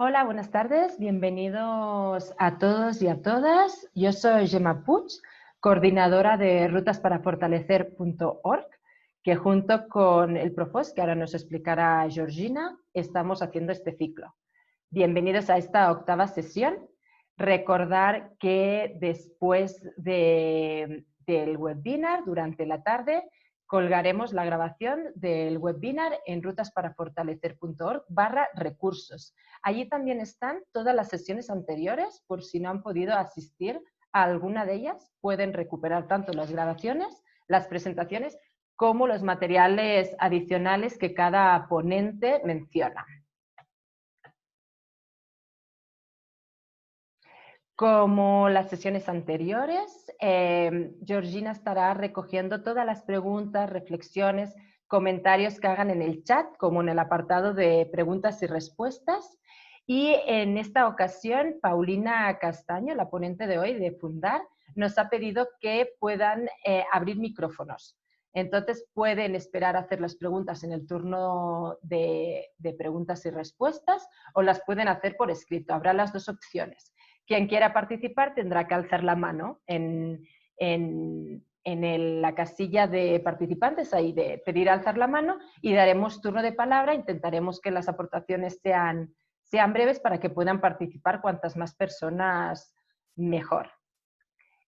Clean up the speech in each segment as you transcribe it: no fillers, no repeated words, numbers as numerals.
Hola, buenas tardes. Bienvenidos a todos y a todas. Yo soy Gemma Puig, coordinadora de rutasparafortalecer.org, que junto con el Profos, que ahora nos explicará Georgina, estamos haciendo este ciclo. Bienvenidos a esta octava sesión. Recordar que después del webinar, durante la tarde, colgaremos la grabación del webinar en rutasparafortalecer.org/recursos. Allí también están todas las sesiones anteriores, por si no han podido asistir a alguna de ellas, pueden recuperar tanto las grabaciones, las presentaciones, como los materiales adicionales que cada ponente menciona. Como las sesiones anteriores, Georgina estará recogiendo todas las preguntas, reflexiones, comentarios que hagan en el chat, como en el apartado de preguntas y respuestas. Y en esta ocasión, Paulina Castaño, la ponente de hoy de Fundar, nos ha pedido que puedan abrir micrófonos. Entonces pueden esperar a hacer las preguntas en el turno de preguntas y respuestas o las pueden hacer por escrito. Habrá las dos opciones. Quien quiera participar tendrá que alzar la mano en la casilla de participantes, ahí de pedir alzar la mano, y daremos turno de palabra. Intentaremos que las aportaciones sean breves para que puedan participar cuantas más personas mejor.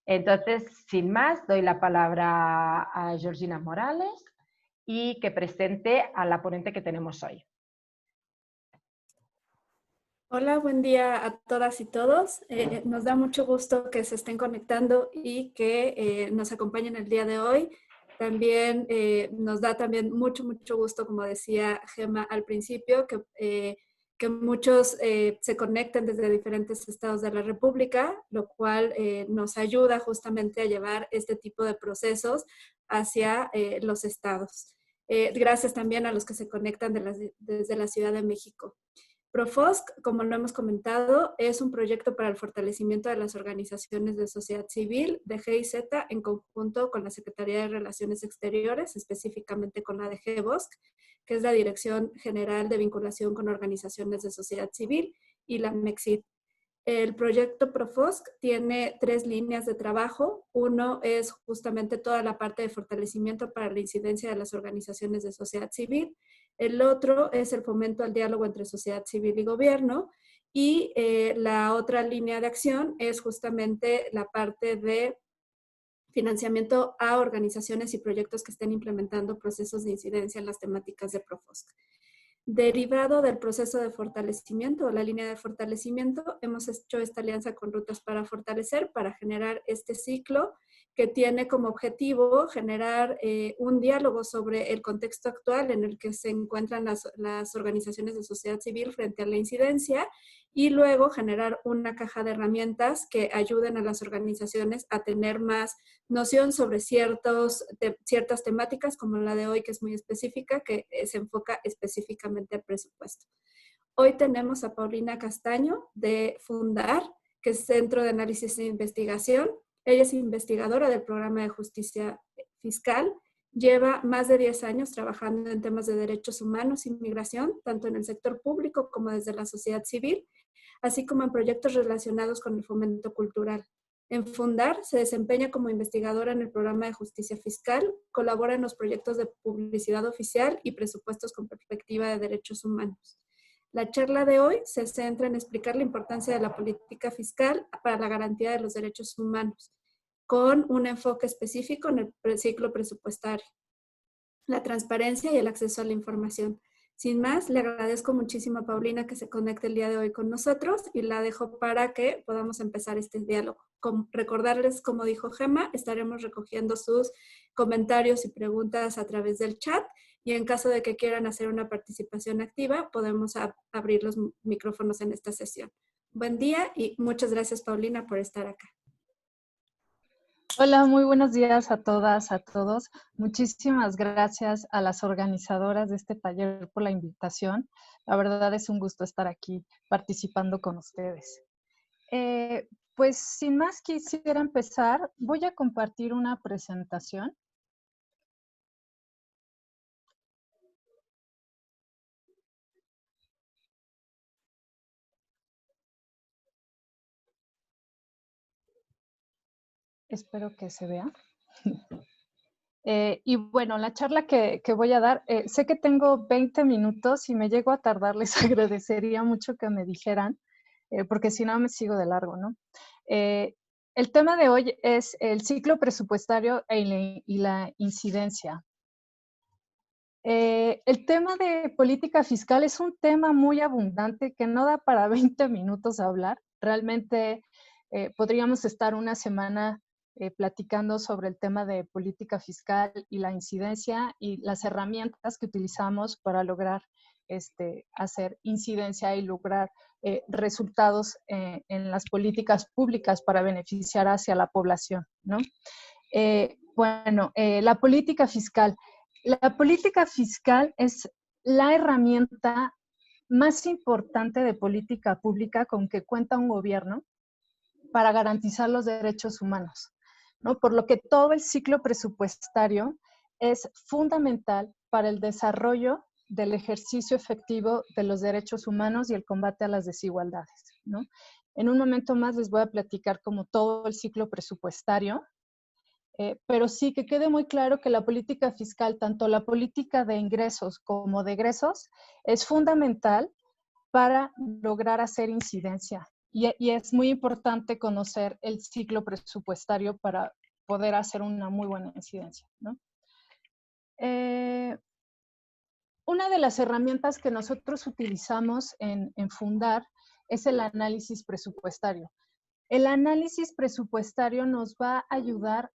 Entonces, sin más, doy la palabra a Georgina Morales y que presente a la ponente que tenemos hoy. Hola, buen día a todas y todos. Nos da mucho gusto que se estén conectando y que nos acompañen el día de hoy. También nos da también mucho gusto, como decía Gemma al principio, que muchos se conecten desde diferentes estados de la República, lo cual nos ayuda justamente a llevar este tipo de procesos hacia los estados. Gracias también a los que se conectan desde la Ciudad de México. Profosc, como lo hemos comentado, es un proyecto para el fortalecimiento de las organizaciones de sociedad civil de GIZ en conjunto con la Secretaría de Relaciones Exteriores, específicamente con la de GBOSC, que es la Dirección General de Vinculación con Organizaciones de Sociedad Civil, y la MEXID. El proyecto Profosc tiene 3 líneas de trabajo. Uno es justamente toda la parte de fortalecimiento para la incidencia de las organizaciones de sociedad civil. El otro es el fomento al diálogo entre sociedad civil y gobierno. Y la otra línea de acción es justamente la parte de financiamiento a organizaciones y proyectos que estén implementando procesos de incidencia en las temáticas de Profosc. Derivado del proceso de fortalecimiento o la línea de fortalecimiento, hemos hecho esta alianza con Rutas para Fortalecer para generar este ciclo que tiene como objetivo generar un diálogo sobre el contexto actual en el que se encuentran las organizaciones de sociedad civil frente a la incidencia y luego generar una caja de herramientas que ayuden a las organizaciones a tener más noción sobre ciertas temáticas como la de hoy, que es muy específica, que se enfoca específicamente al presupuesto. Hoy tenemos a Paulina Castaño de Fundar, que es Centro de Análisis e Investigación. Ella es investigadora del programa de justicia fiscal. Lleva más de 10 años trabajando en temas de derechos humanos y migración, tanto en el sector público como desde la sociedad civil, así como en proyectos relacionados con el fomento cultural. En Fundar se desempeña como investigadora en el programa de justicia fiscal, colabora en los proyectos de publicidad oficial y presupuestos con perspectiva de derechos humanos. La charla de hoy se centra en explicar la importancia de la política fiscal para la garantía de los derechos humanos, con un enfoque específico en el ciclo presupuestario, la transparencia y el acceso a la información. Sin más, le agradezco muchísimo a Paulina que se conecte el día de hoy con nosotros y la dejo para que podamos empezar este diálogo. Recordarles, como dijo Gemma, estaremos recogiendo sus comentarios y preguntas a través del chat y en caso de que quieran hacer una participación activa, podemos abrir los micrófonos en esta sesión. Buen día y muchas gracias, Paulina, por estar acá. Hola, muy buenos días a todas, a todos. Muchísimas gracias a las organizadoras de este taller por la invitación. La verdad es un gusto estar aquí participando con ustedes. Pues sin más quisiera empezar. Voy a compartir una presentación. Espero que se vea. Y bueno, la charla que voy a dar, sé que tengo 20 minutos y me llego a tardar, les agradecería mucho que me dijeran, porque si no me sigo de largo, ¿no? El tema de hoy es el ciclo presupuestario y la incidencia. El tema de política fiscal es un tema muy abundante que no da para 20 minutos a hablar. Realmente podríamos estar una semana platicando sobre el tema de política fiscal y la incidencia y las herramientas que utilizamos para lograr hacer incidencia y lograr resultados en las políticas públicas para beneficiar hacia la población, ¿no? La política fiscal. La política fiscal es la herramienta más importante de política pública con que cuenta un gobierno para garantizar los derechos humanos, ¿no? Por lo que todo el ciclo presupuestario es fundamental para el desarrollo del ejercicio efectivo de los derechos humanos y el combate a las desigualdades, ¿no? En un momento más les voy a platicar como todo el ciclo presupuestario, pero sí que quede muy claro que la política fiscal, tanto la política de ingresos como de egresos, es fundamental para lograr hacer incidencia. Y es muy importante conocer el ciclo presupuestario para poder hacer una muy buena incidencia, ¿no? Una de las herramientas que nosotros utilizamos en Fundar es el análisis presupuestario. El análisis presupuestario nos va a ayudar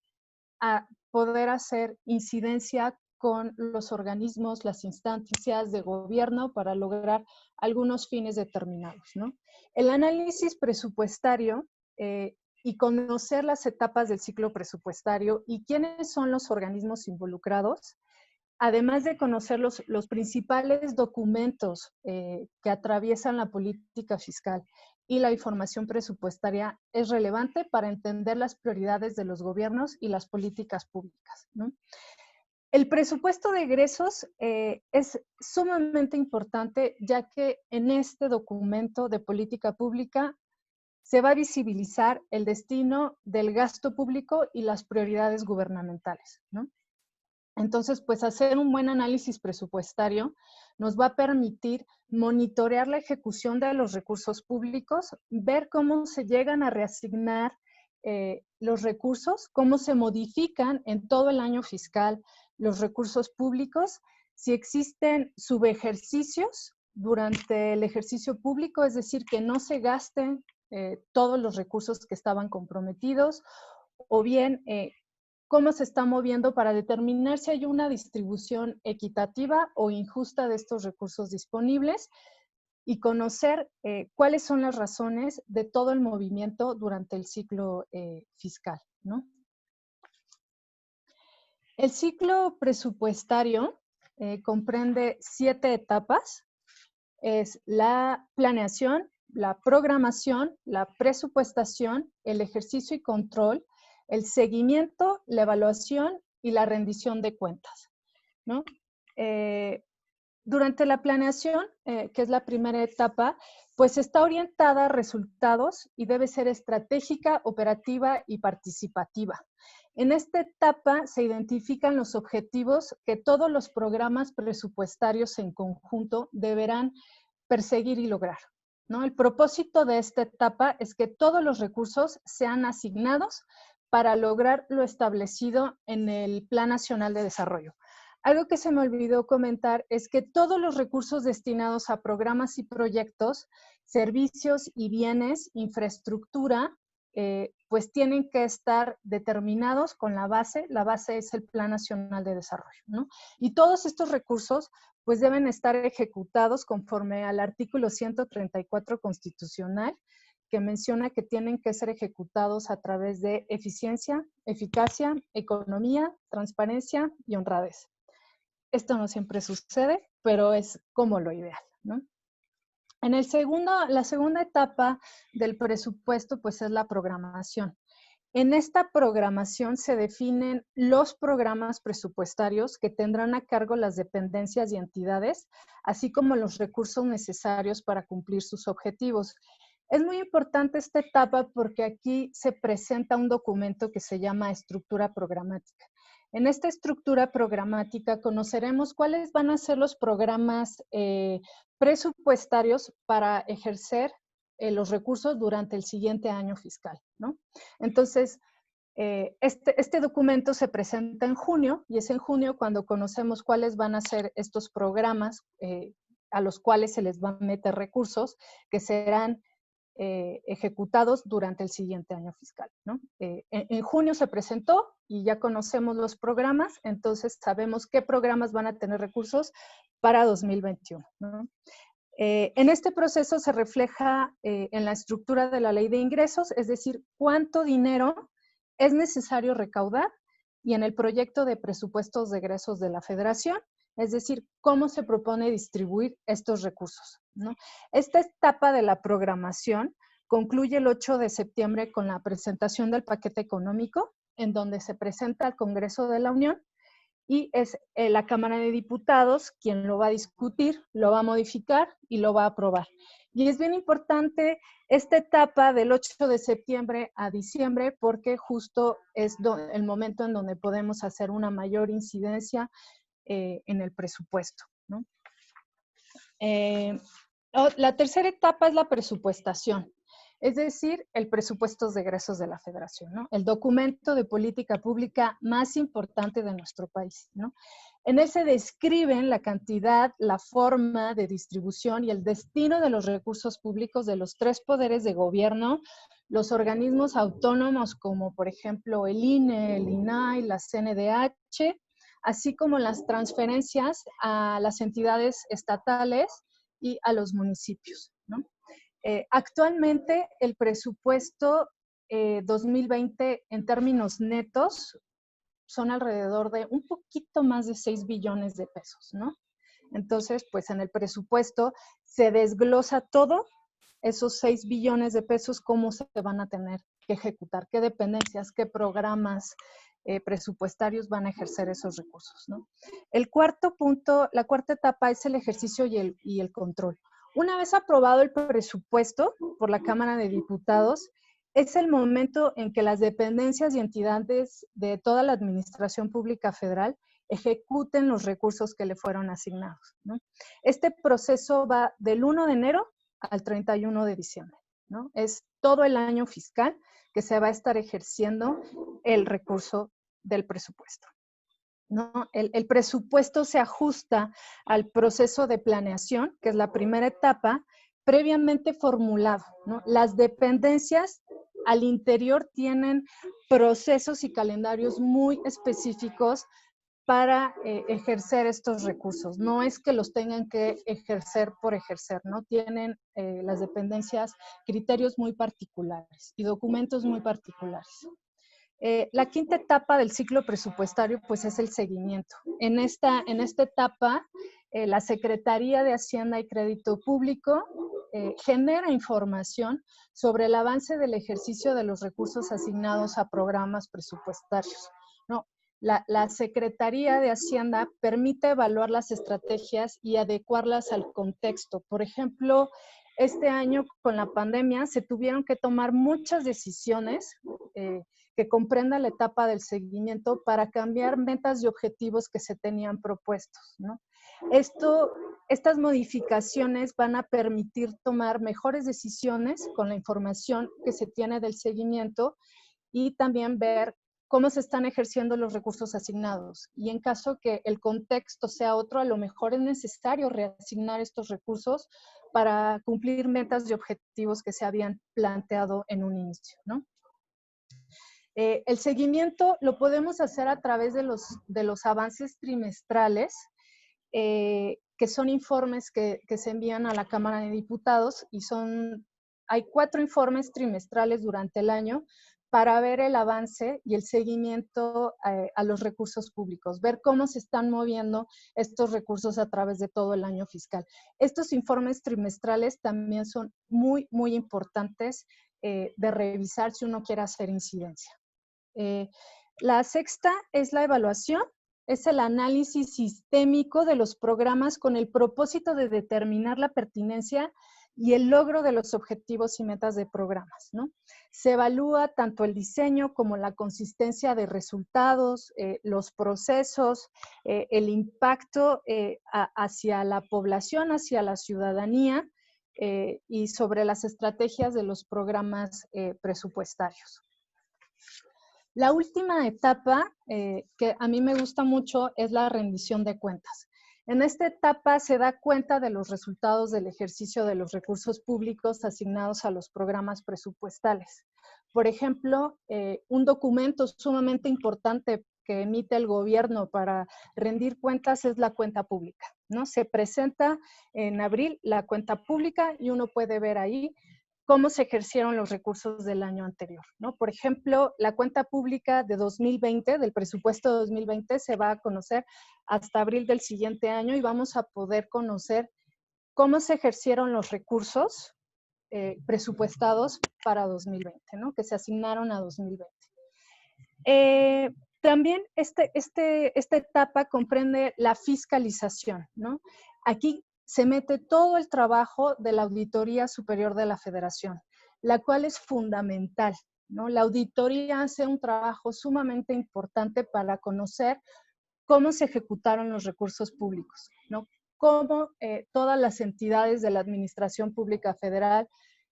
a poder hacer incidencia con los organismos, las instancias de gobierno para lograr algunos fines determinados, ¿no? El análisis presupuestario y conocer las etapas del ciclo presupuestario y quiénes son los organismos involucrados, además de conocer los principales documentos que atraviesan la política fiscal y la información presupuestaria, es relevante para entender las prioridades de los gobiernos y las políticas públicas, ¿no? El presupuesto de egresos es sumamente importante, ya que en este documento de política pública se va a visibilizar el destino del gasto público y las prioridades gubernamentales, ¿no? Entonces, pues hacer un buen análisis presupuestario nos va a permitir monitorear la ejecución de los recursos públicos, ver cómo se llegan a reasignar los recursos, cómo se modifican en todo el año fiscal los recursos públicos, si existen subejercicios durante el ejercicio público, es decir, que no se gasten todos los recursos que estaban comprometidos, o bien cómo se está moviendo para determinar si hay una distribución equitativa o injusta de estos recursos disponibles y conocer cuáles son las razones de todo el movimiento durante el ciclo fiscal, ¿no? El ciclo presupuestario comprende 7 etapas. Es la planeación, la programación, la presupuestación, el ejercicio y control, el seguimiento, la evaluación y la rendición de cuentas, ¿no? Durante la planeación, que es la primera etapa, pues está orientada a resultados y debe ser estratégica, operativa y participativa. En esta etapa se identifican los objetivos que todos los programas presupuestarios en conjunto deberán perseguir y lograr, ¿no? El propósito de esta etapa es que todos los recursos sean asignados para lograr lo establecido en el Plan Nacional de Desarrollo. Algo que se me olvidó comentar es que todos los recursos destinados a programas y proyectos, servicios y bienes, infraestructura, pues tienen que estar determinados con la base es el Plan Nacional de Desarrollo, ¿no? Y todos estos recursos pues deben estar ejecutados conforme al artículo 134 constitucional, que menciona que tienen que ser ejecutados a través de eficiencia, eficacia, economía, transparencia y honradez. Esto no siempre sucede, pero es como lo ideal, ¿no? La segunda etapa del presupuesto, pues es la programación. En esta programación se definen los programas presupuestarios que tendrán a cargo las dependencias y entidades, así como los recursos necesarios para cumplir sus objetivos. Es muy importante esta etapa porque aquí se presenta un documento que se llama estructura programática. En esta estructura programática conoceremos cuáles van a ser los programas presupuestarios para ejercer los recursos durante el siguiente año fiscal, ¿no? Entonces, este documento se presenta en junio y es en junio cuando conocemos cuáles van a ser estos programas a los cuales se les van a meter recursos que serán ejecutados durante el siguiente año fiscal, ¿no? En junio se presentó y ya conocemos los programas, entonces sabemos qué programas van a tener recursos para 2021, ¿no? En este proceso se refleja en la estructura de la ley de ingresos, es decir, cuánto dinero es necesario recaudar y en el proyecto de presupuestos de egresos de la Federación, es decir, cómo se propone distribuir estos recursos, ¿no? Esta etapa de la programación concluye el 8 de septiembre con la presentación del paquete económico, en donde se presenta al Congreso de la Unión y es la Cámara de Diputados quien lo va a discutir, lo va a modificar y lo va a aprobar. Y es bien importante esta etapa del 8 de septiembre a diciembre porque justo es el momento en donde podemos hacer una mayor incidencia en el presupuesto, ¿no? La tercera etapa es la presupuestación, es decir, el presupuesto de egresos de la Federación, ¿no? El documento de política pública más importante de nuestro país, ¿no? En él se describen la cantidad, la forma de distribución y el destino de los recursos públicos de los tres poderes de gobierno, los organismos autónomos como por ejemplo el INE, el INAI, la CNDH, así como las transferencias a las entidades estatales y a los municipios, ¿no? Actualmente el presupuesto 2020 en términos netos son alrededor de un poquito más de 6 billones de pesos, ¿no? Entonces, pues en el presupuesto se desglosa todo, esos 6 billones de pesos, cómo se van a tener que ejecutar, qué dependencias, qué programas presupuestarios van a ejercer esos recursos, ¿no? El cuarto punto, la cuarta etapa es el ejercicio y el control. Una vez aprobado el presupuesto por la Cámara de Diputados, es el momento en que las dependencias y entidades de toda la administración pública federal ejecuten los recursos que le fueron asignados, ¿no? Este proceso va del 1 de enero al 31 de diciembre, ¿no? Es todo el año fiscal que se va a estar ejerciendo el recurso del presupuesto, ¿no? El presupuesto se ajusta al proceso de planeación, que es la primera etapa, previamente formulado, ¿no? Las dependencias al interior tienen procesos y calendarios muy específicos para ejercer estos recursos. No es que los tengan que ejercer por ejercer, ¿no? Tienen las dependencias criterios muy particulares y documentos muy particulares. La quinta etapa del ciclo presupuestario, pues, es el seguimiento. En esta etapa, la Secretaría de Hacienda y Crédito Público genera información sobre el avance del ejercicio de los recursos asignados a programas presupuestarios, ¿no? La Secretaría de Hacienda permite evaluar las estrategias y adecuarlas al contexto. Por ejemplo, este año con la pandemia se tuvieron que tomar muchas decisiones que comprenda la etapa del seguimiento para cambiar metas y objetivos que se tenían propuestos, ¿no? Estas modificaciones van a permitir tomar mejores decisiones con la información que se tiene del seguimiento y también ver cómo se están ejerciendo los recursos asignados. Y en caso que el contexto sea otro, a lo mejor es necesario reasignar estos recursos para cumplir metas y objetivos que se habían planteado en un inicio, ¿no? El seguimiento lo podemos hacer a través de los avances trimestrales, que son informes que se envían a la Cámara de Diputados y hay 4 informes trimestrales durante el año para ver el avance y el seguimiento a los recursos públicos, ver cómo se están moviendo estos recursos a través de todo el año fiscal. Estos informes trimestrales también son muy, muy importantes de revisar si uno quiere hacer incidencia. La sexta es la evaluación, es el análisis sistémico de los programas con el propósito de determinar la pertinencia y el logro de los objetivos y metas de programas, ¿no? Se evalúa tanto el diseño como la consistencia de resultados, los procesos, el impacto hacia la población, hacia la ciudadanía y sobre las estrategias de los programas presupuestarios. La última etapa que a mí me gusta mucho es la rendición de cuentas. En esta etapa se da cuenta de los resultados del ejercicio de los recursos públicos asignados a los programas presupuestales. Por ejemplo, un documento sumamente importante que emite el gobierno para rendir cuentas es la cuenta pública, ¿no? Se presenta en abril la cuenta pública y uno puede ver ahí cómo se ejercieron los recursos del año anterior, ¿no? Por ejemplo, la cuenta pública de 2020, del presupuesto de 2020, se va a conocer hasta abril del siguiente año y vamos a poder conocer cómo se ejercieron los recursos presupuestados para 2020, ¿no? Que se asignaron a 2020. También esta etapa comprende la fiscalización, ¿no? Aquí se mete todo el trabajo de la Auditoría Superior de la Federación, la cual es fundamental, ¿no? La auditoría hace un trabajo sumamente importante para conocer cómo se ejecutaron los recursos públicos, ¿no? Cómo todas las entidades de la Administración Pública Federal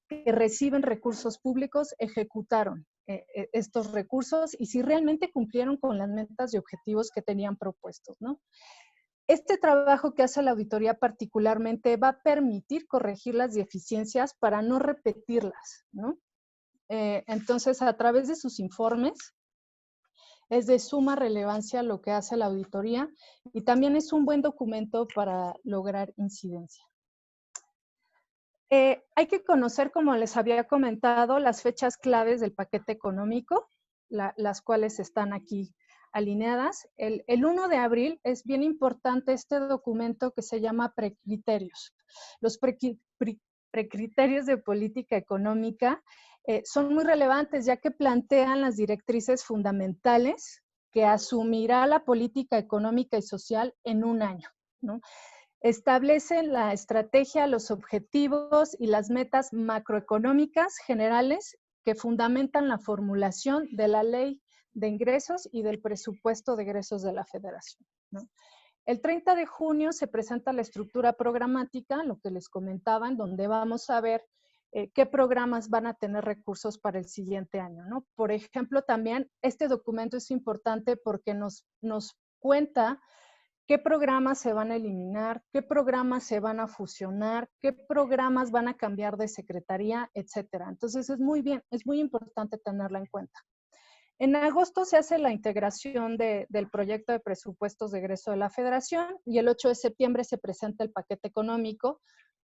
que reciben recursos públicos ejecutaron estos recursos y si realmente cumplieron con las metas y objetivos que tenían propuestos, ¿no? Este trabajo que hace la auditoría particularmente va a permitir corregir las deficiencias para no repetirlas, ¿no? Entonces, a través de sus informes, es de suma relevancia lo que hace la auditoría y también es un buen documento para lograr incidencia. Hay que conocer, como les había comentado, las fechas claves del paquete económico, las cuales están aquí alineadas. El 1 de abril es bien importante este documento que se llama precriterios. Los precriterios de política económica son muy relevantes ya que plantean las directrices fundamentales que asumirá la política económica y social en un año, ¿no? Establecen la estrategia, los objetivos y las metas macroeconómicas generales que fundamentan la formulación de la ley de ingresos y del presupuesto de egresos de la Federación, ¿no? El 30 de junio se presenta la estructura programática, lo que les comentaba, en donde vamos a ver qué programas van a tener recursos para el siguiente año, ¿no? Por ejemplo, también este documento es importante porque nos cuenta qué programas se van a eliminar, qué programas se van a fusionar, qué programas van a cambiar de secretaría, etcétera. Entonces es muy importante tenerla en cuenta. En agosto se hace la integración del proyecto de presupuestos de egreso de la Federación y el 8 de septiembre se presenta el paquete económico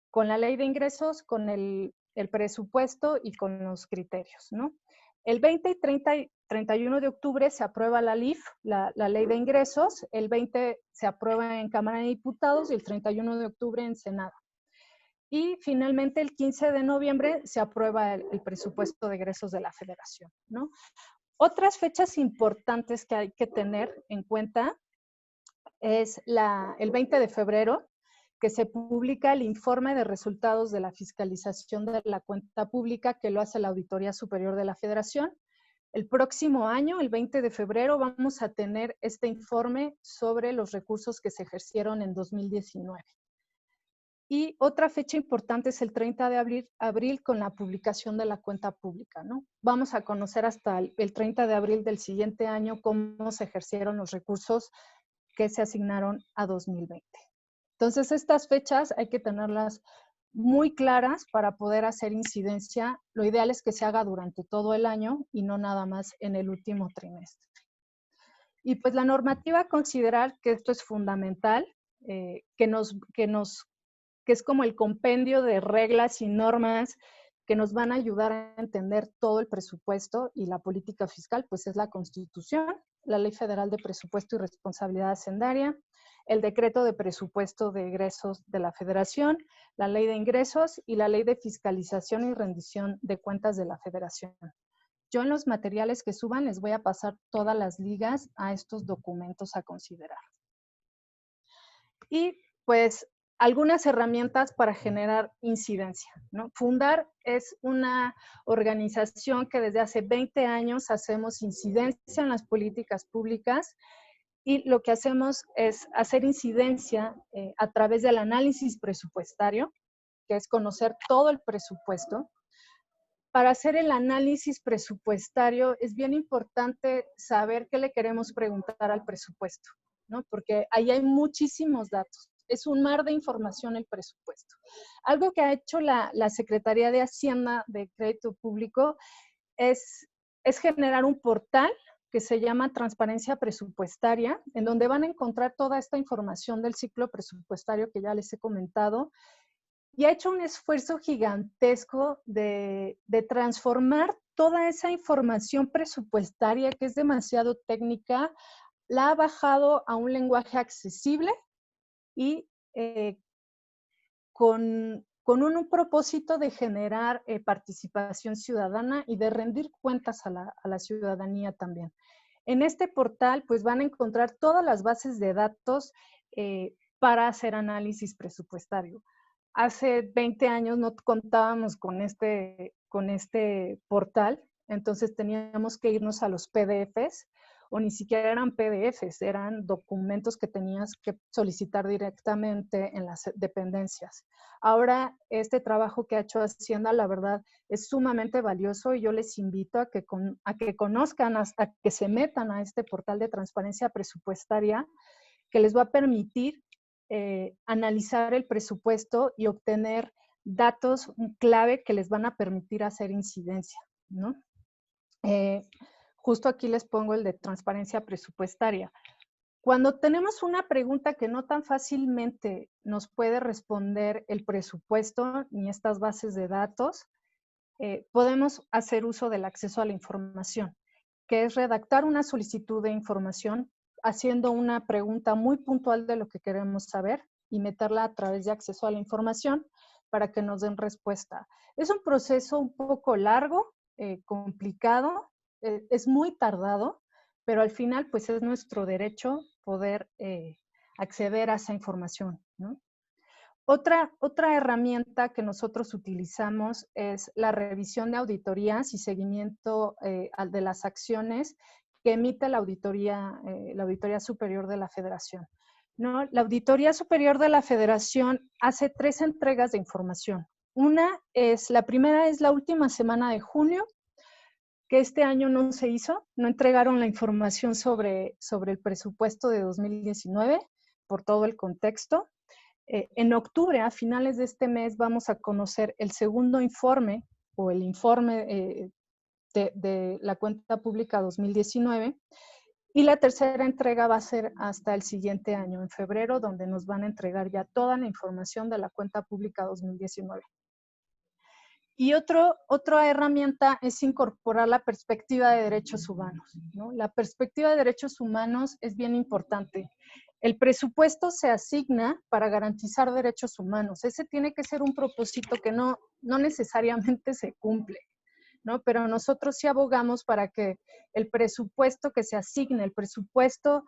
con la ley de ingresos, con el presupuesto y con los criterios, ¿no? El 20 y 31 de octubre se aprueba la LIF, la ley de ingresos, el 20 se aprueba en Cámara de Diputados y el 31 de octubre en Senado. Y finalmente el 15 de noviembre se aprueba el presupuesto de egresos de la Federación, ¿no? Otras fechas importantes que hay que tener en cuenta es el 20 de febrero, que se publica el informe de resultados de la fiscalización de la cuenta pública que lo hace la Auditoría Superior de la Federación. El próximo año, el 20 de febrero, vamos a tener este informe sobre los recursos que se ejercieron en 2019. Y otra fecha importante es el 30 de abril con la publicación de la cuenta pública, ¿no? Vamos a conocer hasta el 30 de abril del siguiente año cómo se ejercieron los recursos que se asignaron a 2020. Entonces, estas fechas hay que tenerlas muy claras para poder hacer incidencia. Lo ideal es que se haga durante todo el año y no nada más en el último trimestre. Y pues la normativa considerar que esto es fundamental, que es como el compendio de reglas y normas que nos van a ayudar a entender todo el presupuesto y la política fiscal, pues es la Constitución, la Ley Federal de Presupuesto y Responsabilidad Hacendaria, el Decreto de Presupuesto de Egresos de la Federación, la Ley de Ingresos y la Ley de Fiscalización y Rendición de Cuentas de la Federación. Yo en los materiales que suban les voy a pasar todas las ligas a estos documentos a considerar. Y pues algunas herramientas para generar incidencia, ¿no? Fundar es una organización que desde hace 20 años hacemos incidencia en las políticas públicas y lo que hacemos es hacer incidencia a través del análisis presupuestario, que es conocer todo el presupuesto. Para hacer el análisis presupuestario es bien importante saber qué le queremos preguntar al presupuesto, ¿no? Porque ahí hay muchísimos datos. Es un mar de información el presupuesto. Algo que ha hecho la Secretaría de Hacienda de Crédito Público es generar un portal que se llama Transparencia Presupuestaria, en donde van a encontrar toda esta información del ciclo presupuestario que ya les he comentado, y ha hecho un esfuerzo gigantesco de transformar toda esa información presupuestaria que es demasiado técnica, la ha bajado a un lenguaje accesible y con un propósito de generar participación ciudadana y de rendir cuentas a la ciudadanía también. En este portal pues van a encontrar todas las bases de datos para hacer análisis presupuestario. Hace 20 años no contábamos con este portal, entonces teníamos que irnos a los PDFs, o ni siquiera eran PDFs, eran documentos que tenías que solicitar directamente en las dependencias. Ahora, este trabajo que ha hecho Hacienda, la verdad, es sumamente valioso y yo les invito a que conozcan, a que se metan a este portal de transparencia presupuestaria que les va a permitir analizar el presupuesto y obtener datos clave que les van a permitir hacer incidencia, ¿no? Justo aquí les pongo el de transparencia presupuestaria. Cuando tenemos una pregunta que no tan fácilmente nos puede responder el presupuesto ni estas bases de datos, podemos hacer uso del acceso a la información, que es redactar una solicitud de información haciendo una pregunta muy puntual de lo que queremos saber y meterla a través de acceso a la información para que nos den respuesta. Es un proceso un poco largo, complicado, es muy tardado, pero al final pues es nuestro derecho poder acceder a esa información, ¿no? Otra herramienta que nosotros utilizamos es la revisión de auditorías y seguimiento de las acciones que emite la Auditoría Superior de la Federación, ¿no? La Auditoría Superior de la Federación hace 3 entregas de información. La primera es la última semana de junio, que este año no se hizo, no entregaron la información sobre el presupuesto de 2019 por todo el contexto. En octubre, a finales de este mes, vamos a conocer el segundo informe o el informe de la cuenta pública 2019 y la tercera entrega va a ser hasta el siguiente año, en febrero, donde nos van a entregar ya toda la información de la cuenta pública 2019. Y otra herramienta es incorporar la perspectiva de derechos humanos, ¿no? La perspectiva de derechos humanos es bien importante. El presupuesto se asigna para garantizar derechos humanos. Ese tiene que ser un propósito que no necesariamente se cumple, ¿no? Pero nosotros sí abogamos para que el presupuesto que se asigne, el presupuesto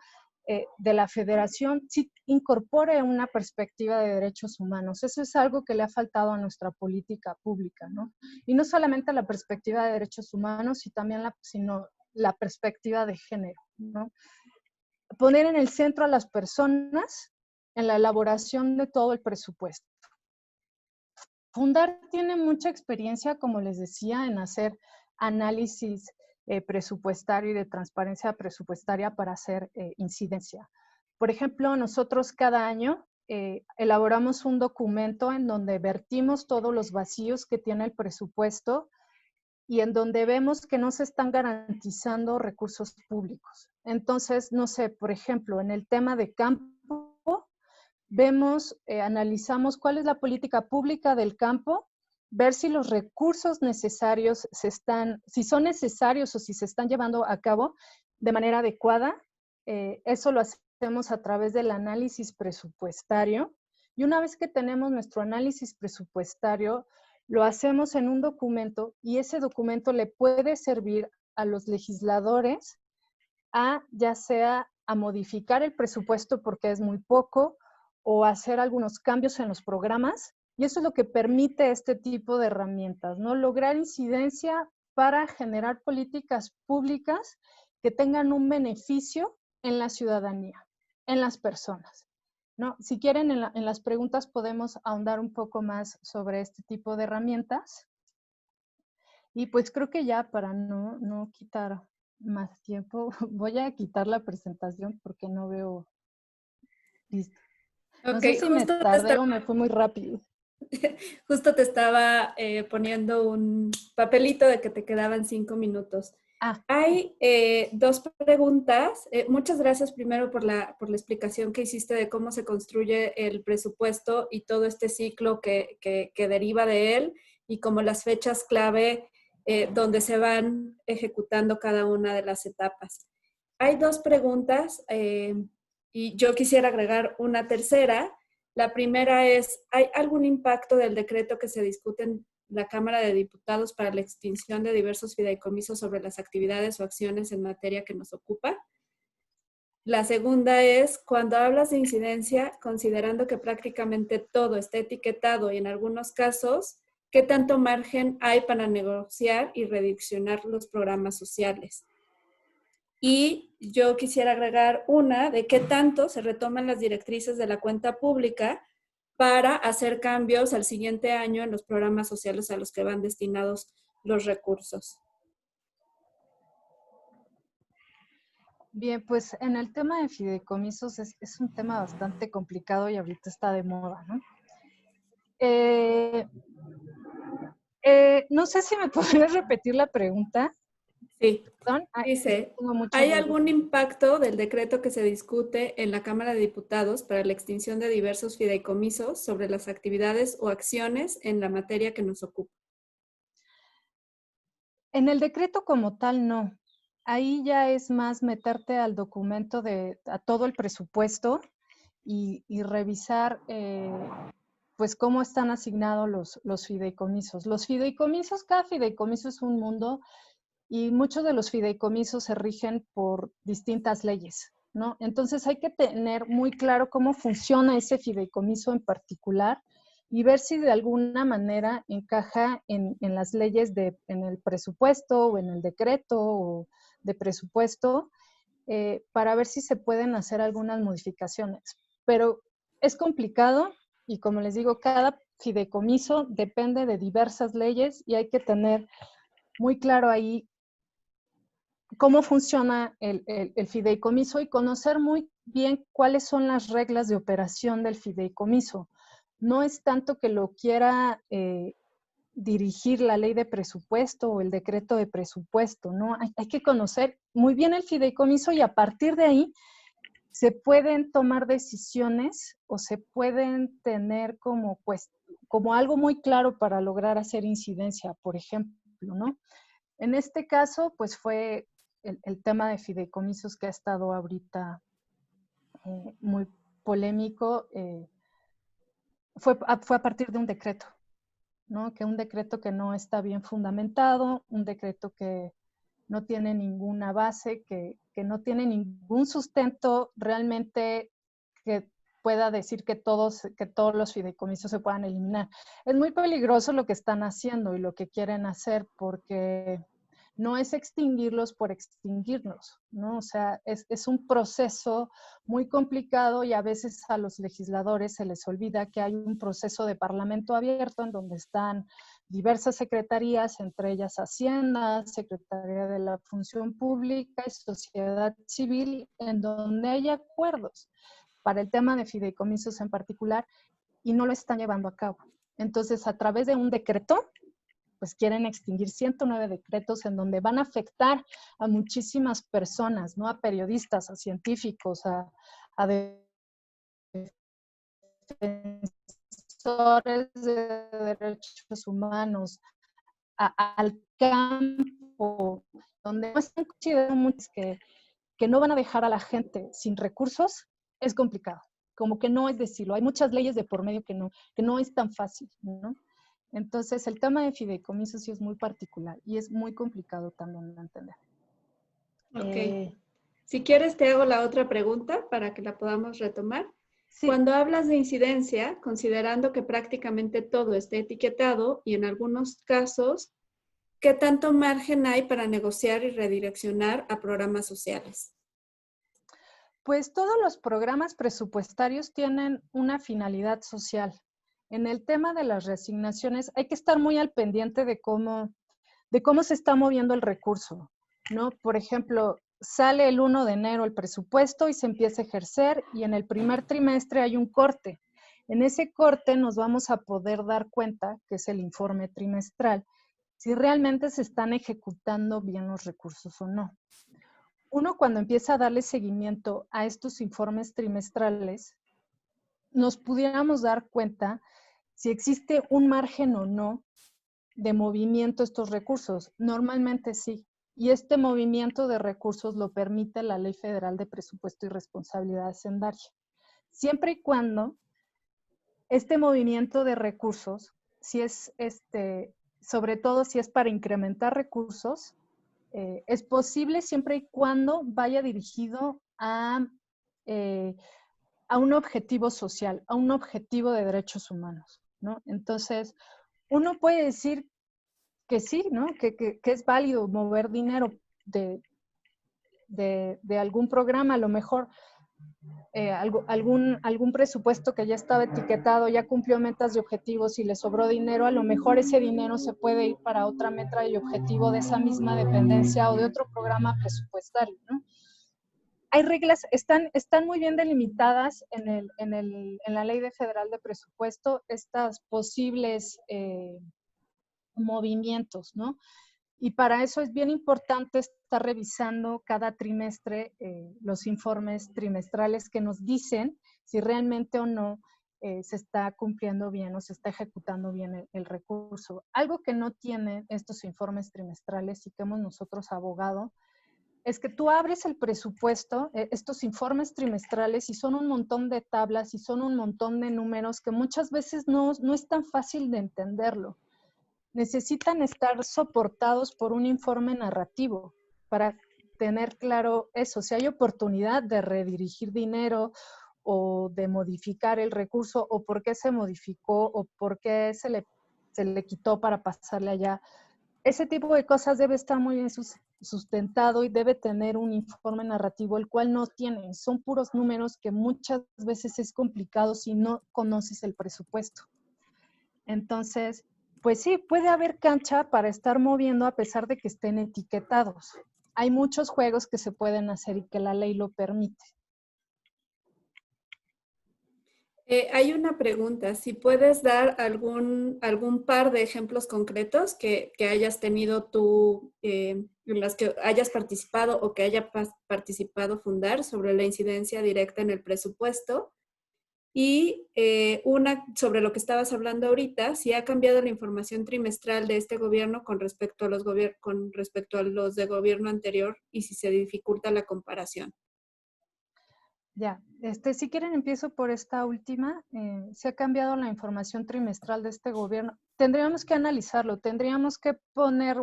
de la federación, sí incorpore una perspectiva de derechos humanos. Eso es algo que le ha faltado a nuestra política pública, ¿no? Y no solamente la perspectiva de derechos humanos, sino la perspectiva de género, ¿no? Poner en el centro a las personas en la elaboración de todo el presupuesto. Fundar tiene mucha experiencia, como les decía, en hacer análisis presupuestario y de transparencia presupuestaria para hacer incidencia. Por ejemplo, nosotros cada año elaboramos un documento en donde vertimos todos los vacíos que tiene el presupuesto y en donde vemos que no se están garantizando recursos públicos. Entonces, no sé, por ejemplo, en el tema de campo, analizamos cuál es la política pública del campo, ver si los recursos necesarios si son necesarios o si se están llevando a cabo de manera adecuada. Eso lo hacemos a través del análisis presupuestario. Y una vez que tenemos nuestro análisis presupuestario, lo hacemos en un documento y ese documento le puede servir a los legisladores ya sea a modificar el presupuesto porque es muy poco o hacer algunos cambios en los programas, y eso es lo que permite este tipo de herramientas, ¿no? Lograr incidencia para generar políticas públicas que tengan un beneficio en la ciudadanía, en las personas, ¿no? Si quieren, en las preguntas podemos ahondar un poco más sobre este tipo de herramientas. Y pues creo que ya para no quitar más tiempo, voy a quitar la presentación porque no veo listo. No Ok, sé si me tardé o me fue muy rápido. justo te estaba poniendo un papelito de que te quedaban 5 minutos. Ah, Hay dos preguntas. Muchas gracias primero por la explicación que hiciste de cómo se construye el presupuesto y todo este ciclo que deriva de él y como las fechas clave donde se van ejecutando cada una de las etapas. Hay dos preguntas y yo quisiera agregar una tercera. La primera es, ¿hay algún impacto del decreto que se discute en la Cámara de Diputados para la extinción de diversos fideicomisos sobre las actividades o acciones en materia que nos ocupa? La segunda es, cuando hablas de incidencia, considerando que prácticamente todo está etiquetado y en algunos casos, ¿qué tanto margen hay para negociar y redireccionar los programas sociales? Y yo quisiera agregar una de qué tanto se retoman las directrices de la cuenta pública para hacer cambios al siguiente año en los programas sociales a los que van destinados los recursos. bien, pues en el tema de fideicomisos es un tema bastante complicado y ahorita está de moda, ¿no? No sé si me podrías repetir la pregunta. Sí, Perdón, dice, tengo mucho ¿hay ruido. algún impacto del decreto que se discute en la Cámara de Diputados para la extinción de diversos fideicomisos sobre las actividades o acciones en la materia que nos ocupa? En el decreto como tal, no. Ahí ya es más meterte al documento a todo el presupuesto y revisar pues cómo están asignados los fideicomisos. Los fideicomisos, cada fideicomiso es un mundo y muchos de los fideicomisos se rigen por distintas leyes, ¿no? Entonces hay que tener muy claro cómo funciona ese fideicomiso en particular y ver si de alguna manera encaja en las leyes en el presupuesto o en el decreto de presupuesto para ver si se pueden hacer algunas modificaciones. Pero es complicado y como les digo, cada fideicomiso depende de diversas leyes y hay que tener muy claro ahí cómo funciona el fideicomiso y conocer muy bien cuáles son las reglas de operación del fideicomiso. No es tanto que lo quiera dirigir la ley de presupuesto o el decreto de presupuesto, ¿no? Hay que conocer muy bien el fideicomiso y a partir de ahí se pueden tomar decisiones o se pueden tener como algo muy claro para lograr hacer incidencia, por ejemplo, ¿no? En este caso, pues fue el tema de fideicomisos que ha estado ahorita muy polémico. Fue a partir de un decreto, ¿no? Que un decreto que no está bien fundamentado, un decreto que no tiene ninguna base, que no tiene ningún sustento realmente que pueda decir que todos los fideicomisos se puedan eliminar. Es muy peligroso lo que están haciendo y lo que quieren hacer porque no es extinguirlos por extinguirlos, ¿no? O sea, es un proceso muy complicado y a veces a los legisladores se les olvida que hay un proceso de parlamento abierto en donde están diversas secretarías, entre ellas Hacienda, Secretaría de la Función Pública y Sociedad Civil, en donde hay acuerdos para el tema de fideicomisos en particular y no lo están llevando a cabo. Entonces, a través de un decreto, pues quieren extinguir 109 decretos en donde van a afectar a muchísimas personas, ¿no? A periodistas, a científicos, a defensores de derechos humanos, al campo, donde no están considerando muchos que no van a dejar a la gente sin recursos, es complicado. Como que no es decirlo. Hay muchas leyes de por medio que no es tan fácil, ¿no? Entonces, el tema de fideicomisos sí es muy particular y es muy complicado también de entender. Ok. Si quieres, te hago la otra pregunta para que la podamos retomar. Sí, Cuando hablas de incidencia, considerando que prácticamente todo está etiquetado y en algunos casos, ¿qué tanto margen hay para negociar y redireccionar a programas sociales? pues todos los programas presupuestarios tienen una finalidad social. En el tema de las reasignaciones hay que estar muy al pendiente de cómo se está moviendo el recurso, ¿no? Por ejemplo, sale el 1 de enero el presupuesto y se empieza a ejercer y en el primer trimestre hay un corte. En ese corte nos vamos a poder dar cuenta, que es el informe trimestral, si realmente se están ejecutando bien los recursos o no. Uno cuando empieza a darle seguimiento a estos informes trimestrales, nos pudiéramos dar cuenta si existe un margen o no de movimiento estos recursos. Normalmente sí. Y este movimiento de recursos lo permite la Ley Federal de Presupuesto y Responsabilidad Hacendaria. Siempre y cuando este movimiento de recursos, si es sobre todo si es para incrementar recursos, es posible siempre y cuando vaya dirigido a un objetivo social, a un objetivo de derechos humanos, ¿no? Entonces, uno puede decir que sí, ¿no? Que es válido mover dinero de algún programa, a lo mejor algún presupuesto que ya estaba etiquetado, ya cumplió metas y objetivos y le sobró dinero, a lo mejor ese dinero se puede ir para otra meta y objetivo de esa misma dependencia o de otro programa presupuestario, ¿no? Hay reglas, están muy bien delimitadas en la Ley Federal de Presupuesto estas posibles movimientos, ¿no? Y para eso es bien importante estar revisando cada trimestre los informes trimestrales que nos dicen si realmente o no se está cumpliendo bien o se está ejecutando bien el recurso. Algo que no tienen estos informes trimestrales y que hemos nosotros abogado es que tú abres el presupuesto, estos informes trimestrales, y son un montón de tablas y son un montón de números que muchas veces no es tan fácil de entenderlo. Necesitan estar soportados por un informe narrativo para tener claro eso, si hay oportunidad de redirigir dinero o de modificar el recurso o por qué se modificó o por qué se le quitó para pasarle allá. Ese tipo de cosas debe estar muy bien sustentado y debe tener un informe narrativo, el cual no tiene. Son puros números que muchas veces es complicado si no conoces el presupuesto. Entonces, pues sí, puede haber cancha para estar moviendo a pesar de que estén etiquetados. Hay muchos juegos que se pueden hacer y que la ley lo permite. Hay una pregunta, si puedes dar algún par de ejemplos concretos que hayas tenido tú, en las que hayas participado o que haya participado fundar sobre la incidencia directa en el presupuesto. Y una sobre lo que estabas hablando ahorita, si ha cambiado la información trimestral de este gobierno con respecto a los de gobierno anterior y si se dificulta la comparación. Ya, si quieren empiezo por esta última. Se ha cambiado la información trimestral de este gobierno. Tendríamos que analizarlo, tendríamos que poner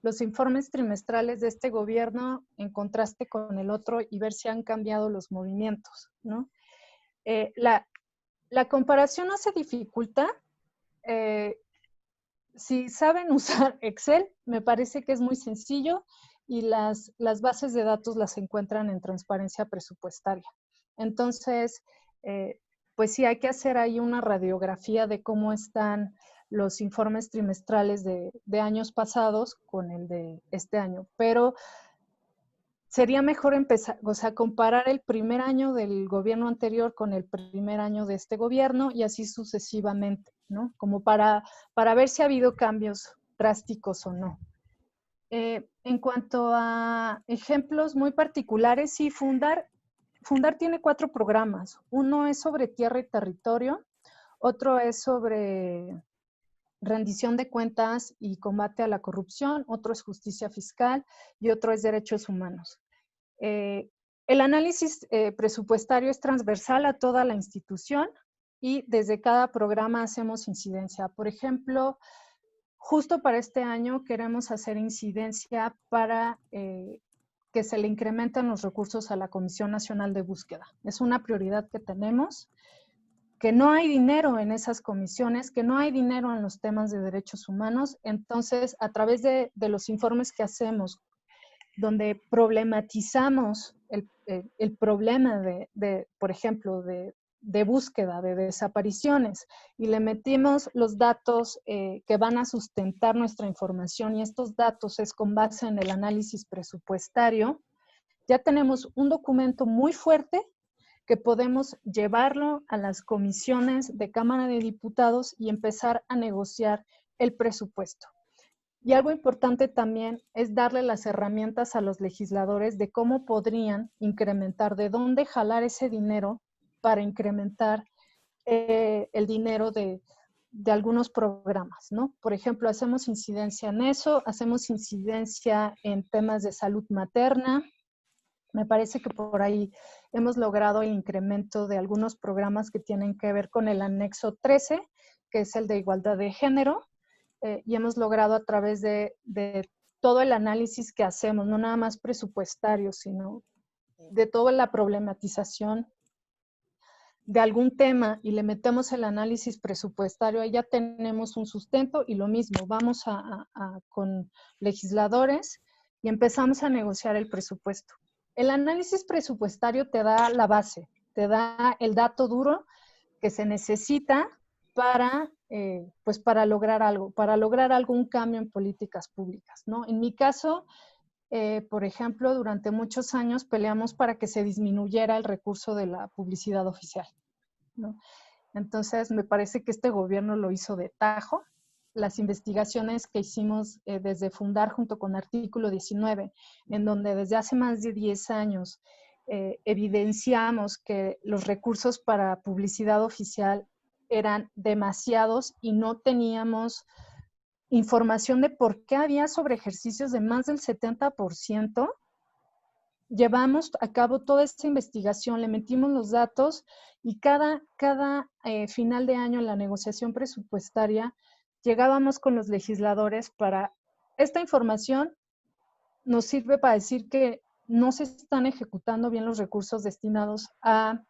los informes trimestrales de este gobierno en contraste con el otro y ver si han cambiado los movimientos, ¿no? La comparación no se dificulta. Si saben usar Excel, me parece que es muy sencillo y las bases de datos las encuentran en transparencia presupuestaria. Entonces, pues sí, hay que hacer ahí una radiografía de cómo están los informes trimestrales de años pasados con el de este año, pero sería mejor empezar, o sea, comparar el primer año del gobierno anterior con el primer año de este gobierno y así sucesivamente, ¿no? Como para ver si ha habido cambios drásticos o no. En cuanto a ejemplos muy particulares, sí, Fundar tiene 4 programas. Uno es sobre tierra y territorio, otro es sobre rendición de cuentas y combate a la corrupción, otro es justicia fiscal y otro es derechos humanos. El análisis presupuestario es transversal a toda la institución y desde cada programa hacemos incidencia. Por ejemplo, justo para este año queremos hacer incidencia para que se le incrementen los recursos a la Comisión Nacional de Búsqueda. Es una prioridad que tenemos, que no hay dinero en esas comisiones, que no hay dinero en los temas de derechos humanos. Entonces, a través de los informes que hacemos, donde problematizamos el problema por ejemplo, de búsqueda, de desapariciones, y le metimos los datos que van a sustentar nuestra información, y estos datos es con base en el análisis presupuestario, ya tenemos un documento muy fuerte que podemos llevarlo a las comisiones de Cámara de Diputados y empezar a negociar el presupuesto. Y algo importante también es darle las herramientas a los legisladores de cómo podrían incrementar, de dónde jalar ese dinero para incrementar el dinero de algunos programas, ¿no? Por ejemplo, hacemos incidencia en eso, hacemos incidencia en temas de salud materna. Me parece que por ahí hemos logrado el incremento de algunos programas que tienen que ver con el anexo 13, que es el de igualdad de género, y hemos logrado a través de todo el análisis que hacemos, no nada más presupuestario, sino de toda la problematización de algún tema y le metemos el análisis presupuestario, ahí ya tenemos un sustento y lo mismo, vamos con legisladores y empezamos a negociar el presupuesto. El análisis presupuestario te da la base, te da el dato duro que se necesita para lograr algo, un cambio en políticas públicas, ¿no? En mi caso, por ejemplo, durante muchos años peleamos para que se disminuyera el recurso de la publicidad oficial, ¿no? Entonces, me parece que este gobierno lo hizo de tajo. Las investigaciones que hicimos desde Fundar junto con Artículo 19, en donde desde hace más de 10 años evidenciamos que los recursos para publicidad oficial eran demasiados y no teníamos información de por qué había sobreejercicios de más del 70%. Llevamos a cabo toda esta investigación, le metimos los datos y cada final de año en la negociación presupuestaria llegábamos con los legisladores para esta información nos sirve para decir que no se están ejecutando bien los recursos destinados a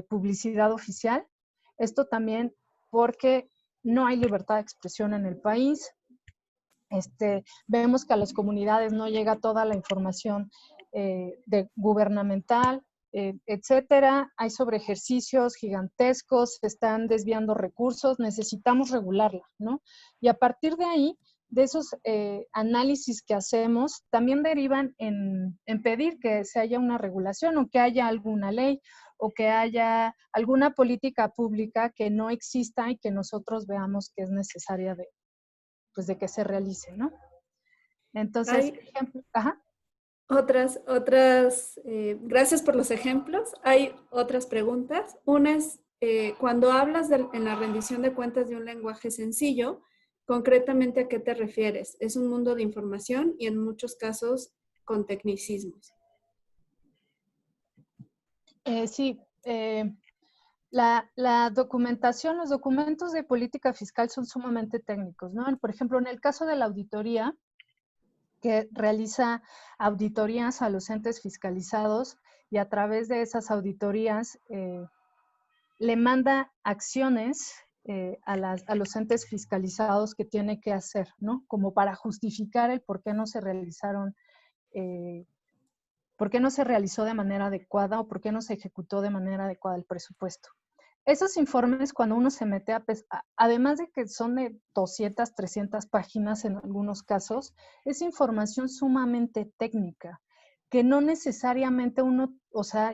publicidad oficial. Esto también porque no hay libertad de expresión en el país. Vemos que a las comunidades no llega toda la información gubernamental, etcétera. Hay sobreejercicios gigantescos, se están desviando recursos, necesitamos regularla, ¿no? Y a partir de ahí, de esos análisis que hacemos, también derivan en pedir que se haya una regulación o que haya alguna ley o que haya alguna política pública que no exista y que nosotros veamos que es necesaria de que se realice, ¿no? Entonces, gracias por los ejemplos. Hay otras preguntas. Una es, cuando hablas en la rendición de cuentas de un lenguaje sencillo, concretamente, ¿a qué te refieres? Es un mundo de información y en muchos casos con tecnicismos. Sí, la documentación, los documentos de política fiscal son sumamente técnicos, ¿no? Por ejemplo, en el caso de la auditoría, que realiza auditorías a los entes fiscalizados y a través de esas auditorías le manda acciones a los entes fiscalizados que tiene que hacer, ¿no? Como para justificar el por qué no se realizaron ¿por qué no se realizó de manera adecuada o por qué no se ejecutó de manera adecuada el presupuesto? Esos informes, cuando uno se mete además de que son de 200, 300 páginas en algunos casos, es información sumamente técnica, que no necesariamente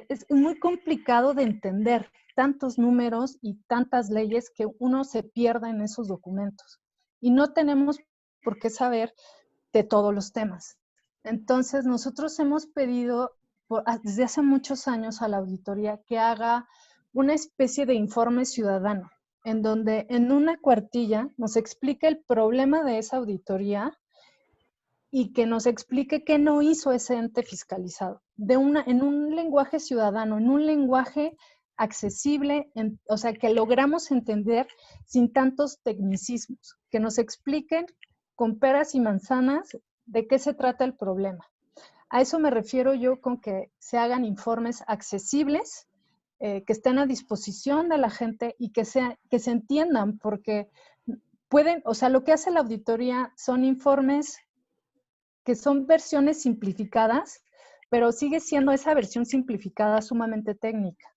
es muy complicado de entender tantos números y tantas leyes que uno se pierda en esos documentos. Y no tenemos por qué saber de todos los temas. Entonces, nosotros hemos pedido desde hace muchos años a la auditoría que haga una especie de informe ciudadano, en donde en una cuartilla nos explique el problema de esa auditoría y que nos explique qué no hizo ese ente fiscalizado, en un lenguaje ciudadano, en un lenguaje accesible, o sea, que logramos entender sin tantos tecnicismos, que nos expliquen con peras y manzanas de qué se trata el problema. A eso me refiero yo con que se hagan informes accesibles, que estén a disposición de la gente y que se entiendan, porque pueden, o sea, lo que hace la auditoría son informes que son versiones simplificadas, pero sigue siendo esa versión simplificada sumamente técnica.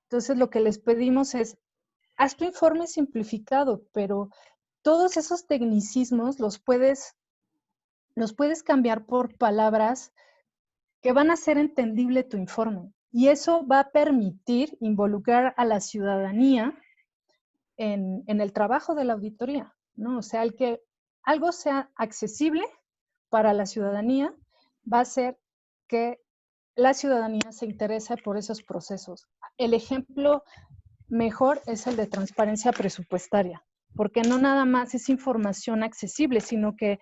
Entonces, lo que les pedimos es, haz tu informe simplificado, pero todos esos tecnicismos los puedes cambiar por palabras que van a hacer entendible tu informe. Y eso va a permitir involucrar a la ciudadanía en el trabajo de la auditoría, ¿no? O sea, el que algo sea accesible para la ciudadanía va a hacer que la ciudadanía se interese por esos procesos. El ejemplo mejor es el de transparencia presupuestaria, porque no nada más es información accesible, sino que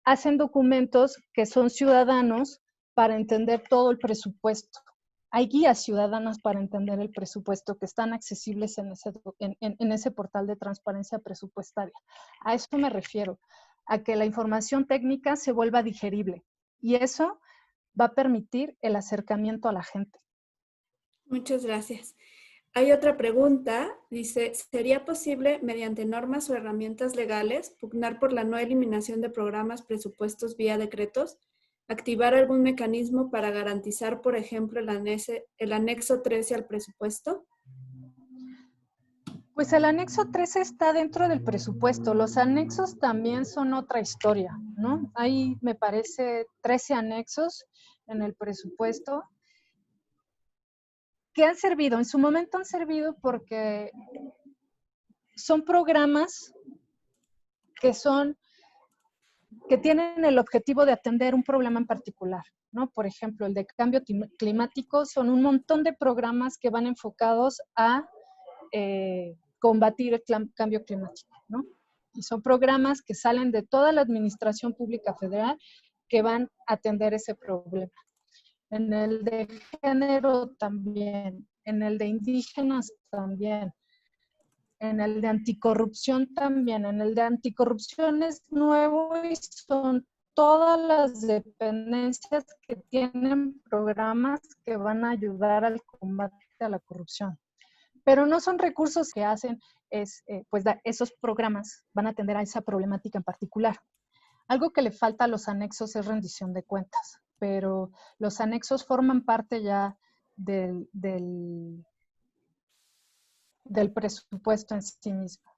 hacen documentos que son ciudadanos para entender todo el presupuesto. Hay guías ciudadanas para entender el presupuesto que están accesibles en ese portal de transparencia presupuestaria. A eso me refiero, a que la información técnica se vuelva digerible. Y eso va a permitir el acercamiento a la gente. Muchas gracias. Hay otra pregunta, dice, ¿sería posible, mediante normas o herramientas legales, pugnar por la no eliminación de programas presupuestos vía decretos? ¿Activar algún mecanismo para garantizar, por ejemplo, el anexo 13 al presupuesto? Pues el anexo 13 está dentro del presupuesto. Los anexos también son otra historia, ¿no? Hay, me parece, 13 anexos en el presupuesto que han servido, en su momento han servido porque son programas que tienen el objetivo de atender un problema en particular, ¿no? Por ejemplo, el de cambio climático son un montón de programas que van enfocados a combatir el cambio climático, ¿no? Y son programas que salen de toda la administración pública federal que van a atender ese problema. En el de género también, en el de indígenas también, en el de anticorrupción también. En el de anticorrupción es nuevo y son todas las dependencias que tienen programas que van a ayudar al combate a la corrupción. Pero no son recursos que hacen, esos programas van a atender a esa problemática en particular. Algo que le falta a los anexos es rendición de cuentas, pero los anexos forman parte ya del presupuesto en sí mismo.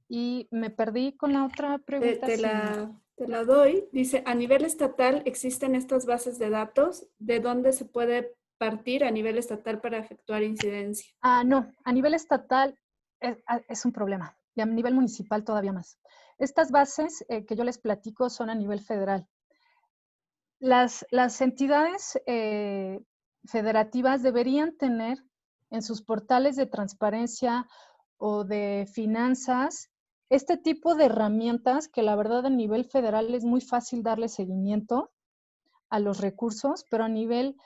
Y me perdí con la otra pregunta. Te la doy. Dice, a nivel estatal existen estas bases de datos. ¿De dónde se puede partir a nivel estatal para efectuar incidencia? No, a nivel estatal es un problema y a nivel municipal todavía más. Estas bases que yo les platico son a nivel federal. Las entidades federativas deberían tener en sus portales de transparencia o de finanzas este tipo de herramientas que la verdad a nivel federal es muy fácil darle seguimiento a los recursos, pero a nivel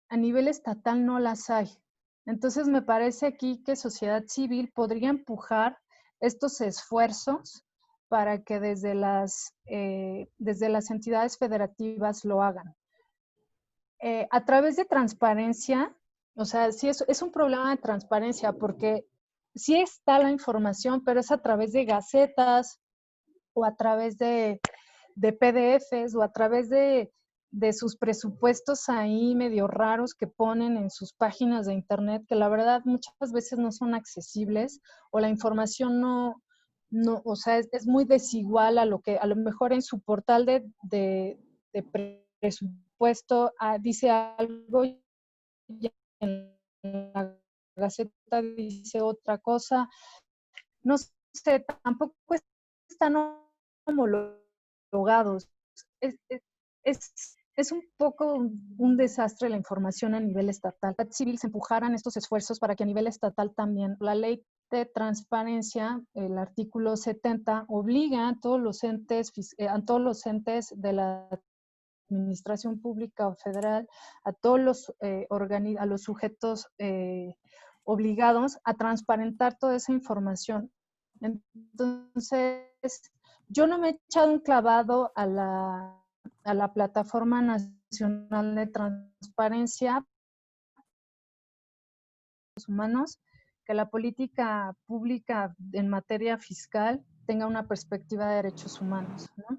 estatal no las hay. Entonces me parece aquí que sociedad civil podría empujar estos esfuerzos para que desde las entidades federativas lo hagan. A través de transparencia, o sea, sí es un problema de transparencia porque sí está la información, pero es a través de gacetas o a través de PDFs o a través de sus presupuestos ahí medio raros que ponen en sus páginas de internet, que la verdad muchas veces no son accesibles o la información no o sea, es muy desigual a lo que a lo mejor en su portal de presupuesto dice algo y en la Gaceta dice otra cosa. No sé, tampoco están homologados. Es un poco un desastre la información a nivel estatal. La civil se empujaran estos esfuerzos para que a nivel estatal también la ley de transparencia, el artículo 70, obliga a todos los entes de la administración pública federal, a todos los sujetos obligados a transparentar toda esa información. Entonces, yo no me he echado un clavado a a la Plataforma Nacional de Transparencia Humanos, que la política pública en materia fiscal tenga una perspectiva de derechos humanos, ¿no?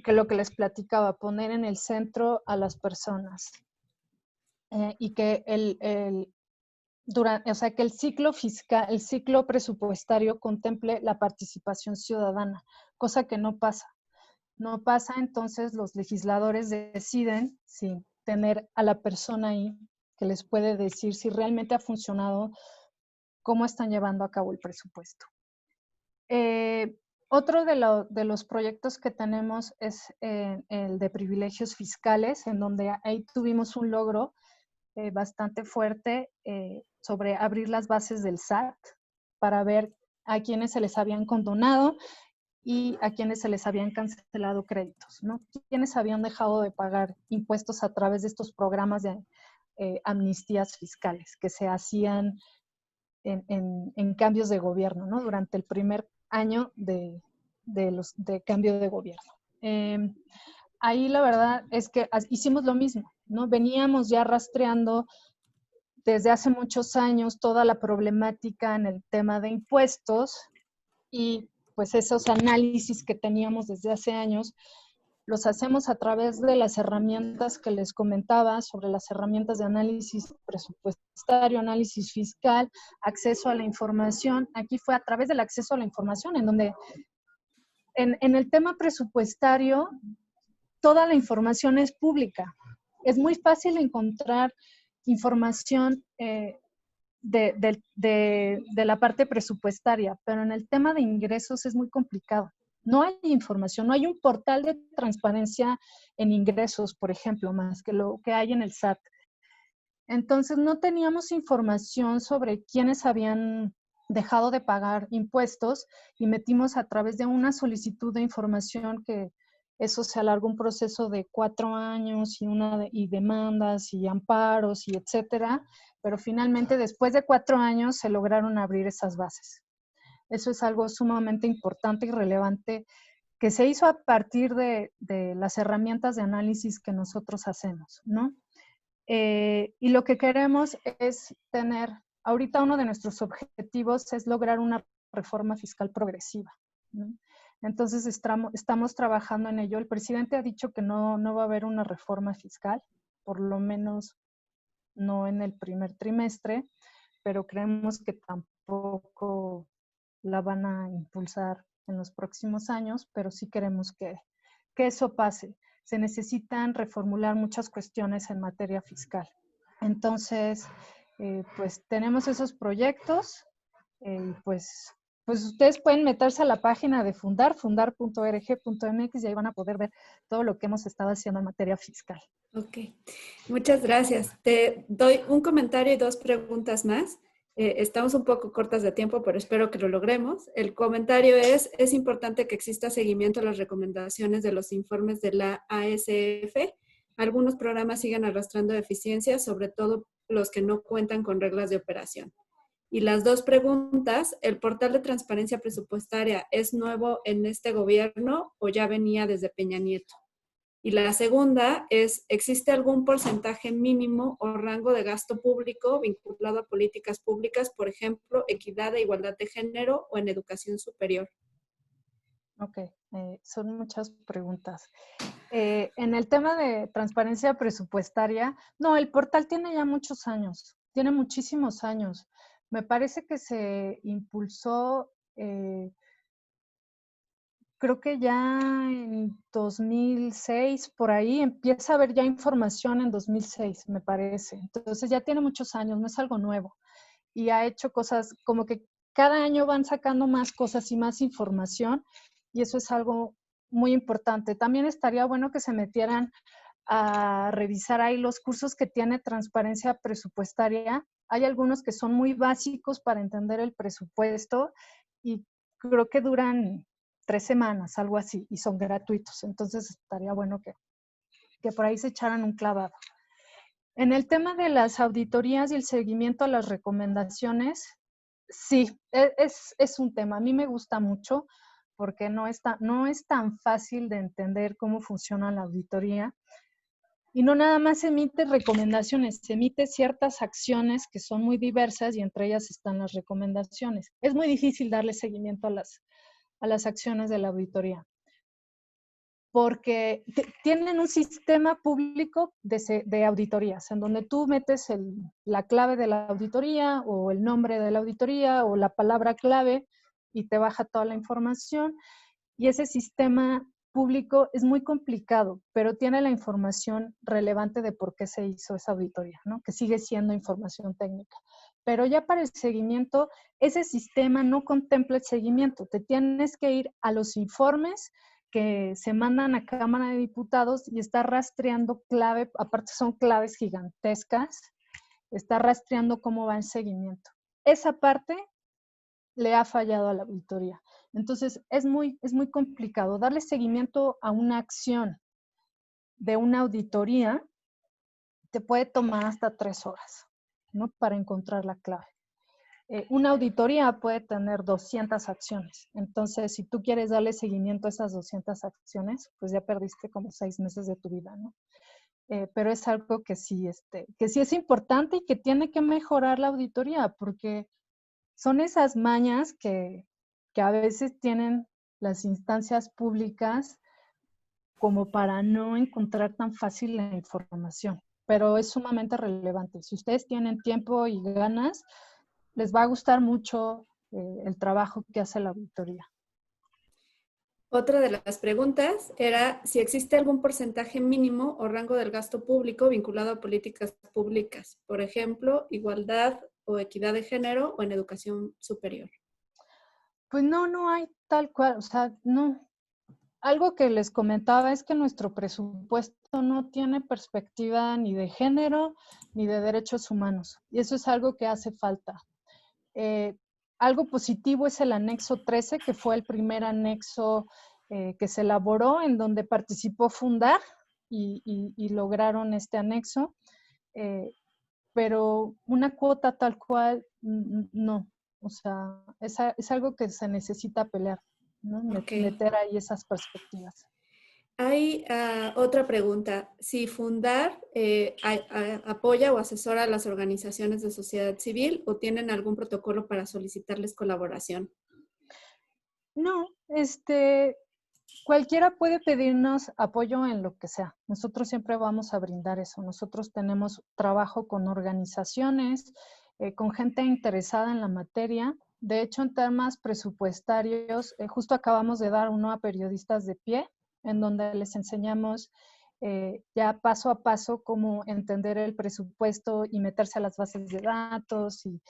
Que lo que les platicaba, poner en el centro a las personas y que o sea, que el ciclo fiscal, el ciclo presupuestario contemple la participación ciudadana, cosa que no pasa. No pasa, entonces los legisladores deciden sin tener a la persona ahí que les puede decir si realmente ha funcionado, cómo están llevando a cabo el presupuesto. Otro de los proyectos que tenemos es el de privilegios fiscales, en donde ahí tuvimos un logro bastante fuerte sobre abrir las bases del SAT para ver a quienes se les habían condonado y a quienes se les habían cancelado créditos, ¿no? Quienes habían dejado de pagar impuestos a través de estos programas de amnistías fiscales que se hacían en cambios de gobierno, ¿no? Durante el primer año de cambio de gobierno. Ahí la verdad es que hicimos lo mismo, ¿no? Veníamos ya rastreando desde hace muchos años toda la problemática en el tema de impuestos y pues esos análisis que teníamos desde hace años los hacemos a través de las herramientas que les comentaba, sobre las herramientas de análisis presupuestario, análisis fiscal, acceso a la información. Aquí fue a través del acceso a la información, en donde en el tema presupuestario toda la información es pública. Es muy fácil encontrar información de la parte presupuestaria, pero en el tema de ingresos es muy complicado. No hay información, no hay un portal de transparencia en ingresos, por ejemplo, más que lo que hay en el SAT. Entonces, no teníamos información sobre quiénes habían dejado de pagar impuestos y metimos a través de una solicitud de información que eso se alargó un proceso de 4 años y demandas y amparos y etcétera, pero finalmente después de 4 años se lograron abrir esas bases. Eso es algo sumamente importante y relevante que se hizo a partir de las herramientas de análisis que nosotros hacemos, ¿no? Y lo que queremos es tener, ahorita uno de nuestros objetivos es lograr una reforma fiscal progresiva, ¿no? Entonces estamos trabajando en ello. El presidente ha dicho que no va a haber una reforma fiscal, por lo menos no en el primer trimestre, pero creemos que tampoco la van a impulsar en los próximos años, pero sí queremos que eso pase. Se necesitan reformular muchas cuestiones en materia fiscal. Entonces, pues tenemos esos proyectos, pues ustedes pueden meterse a la página de fundar.org.mx y ahí van a poder ver todo lo que hemos estado haciendo en materia fiscal. Ok, muchas gracias. Te doy un comentario y 2 preguntas más. Estamos un poco cortas de tiempo, pero espero que lo logremos. El comentario es importante que exista seguimiento a las recomendaciones de los informes de la ASF. Algunos programas siguen arrastrando deficiencias, sobre todo los que no cuentan con reglas de operación. Y las 2 preguntas, ¿el portal de transparencia presupuestaria es nuevo en este gobierno o ya venía desde Peña Nieto? Y la segunda es, ¿existe algún porcentaje mínimo o rango de gasto público vinculado a políticas públicas, por ejemplo, equidad e igualdad de género o en educación superior? Ok, son muchas preguntas. En el tema de transparencia presupuestaria, no, el portal tiene ya muchos años, tiene muchísimos años. Me parece que se impulsó, creo que ya en 2006, por ahí, empieza a haber ya información en 2006, me parece. Entonces ya tiene muchos años, no es algo nuevo. Y ha hecho cosas como que cada año van sacando más cosas y más información, y eso es algo muy importante. También estaría bueno que se metieran a revisar ahí los cursos que tiene transparencia presupuestaria. Hay algunos que son muy básicos para entender el presupuesto y creo que duran 3 semanas, algo así, y son gratuitos. Entonces estaría bueno que por ahí se echaran un clavado. En el tema de las auditorías y el seguimiento a las recomendaciones, sí, es un tema. A mí me gusta mucho. porque no es tan fácil de entender cómo funciona la auditoría. Y no nada más emite recomendaciones, se emite ciertas acciones que son muy diversas y entre ellas están las recomendaciones. Es muy difícil darle seguimiento a las acciones de la auditoría, porque tienen un sistema público de auditorías, en donde tú metes la clave de la auditoría o el nombre de la auditoría o la palabra clave y te baja toda la información. Y ese sistema público es muy complicado, pero tiene la información relevante de por qué se hizo esa auditoría, ¿no? Que sigue siendo información técnica. Pero ya para el seguimiento, ese sistema no contempla el seguimiento. Te tienes que ir a los informes que se mandan a Cámara de Diputados y está rastreando clave, aparte son claves gigantescas, está rastreando cómo va el seguimiento. Esa parte le ha fallado a la auditoría. Entonces, es muy complicado. Darle seguimiento a una acción de una auditoría te puede tomar hasta 3 horas, ¿no? Para encontrar la clave. Una auditoría puede tener 200 acciones. Entonces, si tú quieres darle seguimiento a esas 200 acciones, pues ya perdiste como 6 meses de tu vida, ¿no? Pero es algo que sí es importante y que tiene que mejorar la auditoría, porque son esas mañas que a veces tienen las instancias públicas como para no encontrar tan fácil la información, pero es sumamente relevante. Si ustedes tienen tiempo y ganas, les va a gustar mucho el trabajo que hace la auditoría. Otra de las preguntas era si existe algún porcentaje mínimo o rango del gasto público vinculado a políticas públicas, por ejemplo, igualdad o equidad de género o en educación superior. Pues no hay tal cual, o sea, no. Algo que les comentaba es que nuestro presupuesto no tiene perspectiva ni de género ni de derechos humanos, y eso es algo que hace falta. Algo positivo es el anexo 13, que fue el primer anexo que se elaboró, en donde participó Fundar y lograron este anexo, pero una cuota tal cual, no. O sea, es algo que se necesita pelear, ¿no? Okay. Meter ahí esas perspectivas. Hay otra pregunta. Si Fundar apoya o asesora a las organizaciones de sociedad civil o tienen algún protocolo para solicitarles colaboración. No, cualquiera puede pedirnos apoyo en lo que sea. Nosotros siempre vamos a brindar eso. Nosotros tenemos trabajo con organizaciones, con gente interesada en la materia. De hecho, en temas presupuestarios, justo acabamos de dar uno a periodistas de pie, en donde les enseñamos ya paso a paso cómo entender el presupuesto y meterse a las bases de datos y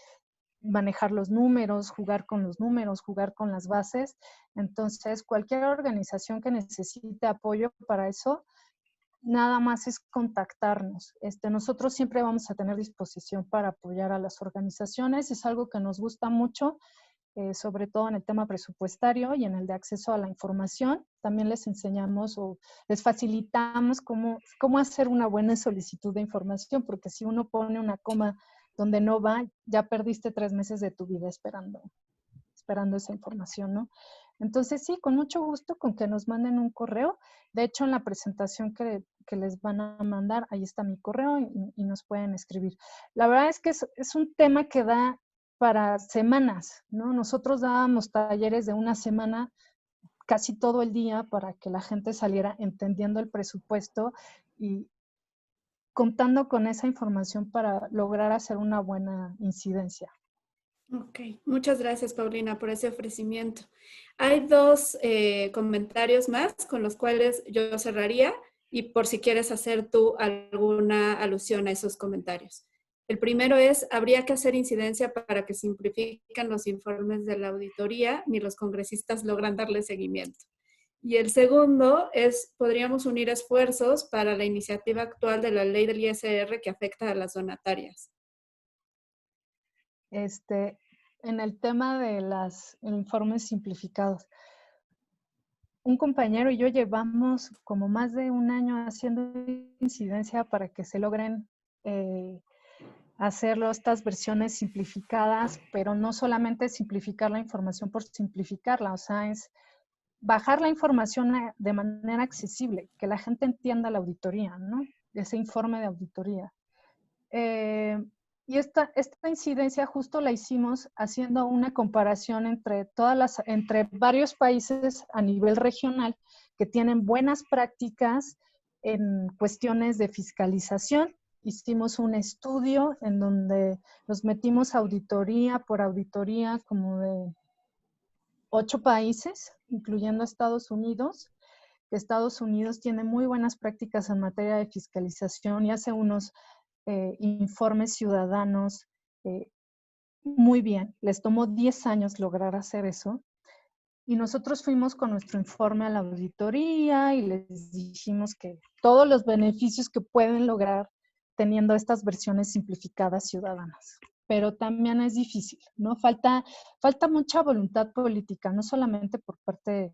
manejar los números, jugar con los números, jugar con las bases. Entonces, cualquier organización que necesite apoyo para eso, nada más es contactarnos. Nosotros siempre vamos a tener disposición para apoyar a las organizaciones. Es algo que nos gusta mucho, sobre todo en el tema presupuestario y en el de acceso a la información. También les enseñamos o les facilitamos cómo hacer una buena solicitud de información, porque si uno pone una coma donde no va, ya perdiste 3 meses de tu vida esperando esa información, ¿no? Entonces, sí, con mucho gusto con que nos manden un correo. De hecho, en la presentación que les van a mandar, ahí está mi correo y nos pueden escribir. La verdad es que es un tema que da para semanas, ¿no? Nosotros dábamos talleres de una semana casi todo el día para que la gente saliera entendiendo el presupuesto y contando con esa información para lograr hacer una buena incidencia. Ok, muchas gracias, Paulina, por ese ofrecimiento. Hay 2 comentarios más con los cuales yo cerraría y por si quieres hacer tú alguna alusión a esos comentarios. El primero es, habría que hacer incidencia para que simplifiquen los informes de la auditoría, ni los congresistas logran darle seguimiento. Y el segundo es, podríamos unir esfuerzos para la iniciativa actual de la ley del ISR que afecta a las donatarias. En el tema de los informes simplificados, un compañero y yo llevamos como más de un año haciendo incidencia para que se logren hacerlo estas versiones simplificadas, pero no solamente simplificar la información por simplificarla, o sea, es bajar la información de manera accesible, que la gente entienda la auditoría, ¿no? Ese informe de auditoría. Y esta incidencia justo la hicimos haciendo una comparación entre varios países a nivel regional que tienen buenas prácticas en cuestiones de fiscalización. Hicimos un estudio en donde nos metimos auditoría por auditoría como de 8 países, incluyendo Estados Unidos. Estados Unidos tiene muy buenas prácticas en materia de fiscalización y hace unos informes ciudadanos muy bien. Les tomó 10 años lograr hacer eso. Y nosotros fuimos con nuestro informe a la auditoría y les dijimos que todos los beneficios que pueden lograr teniendo estas versiones simplificadas ciudadanas. Pero también es difícil, ¿no? Falta mucha voluntad política, no solamente por parte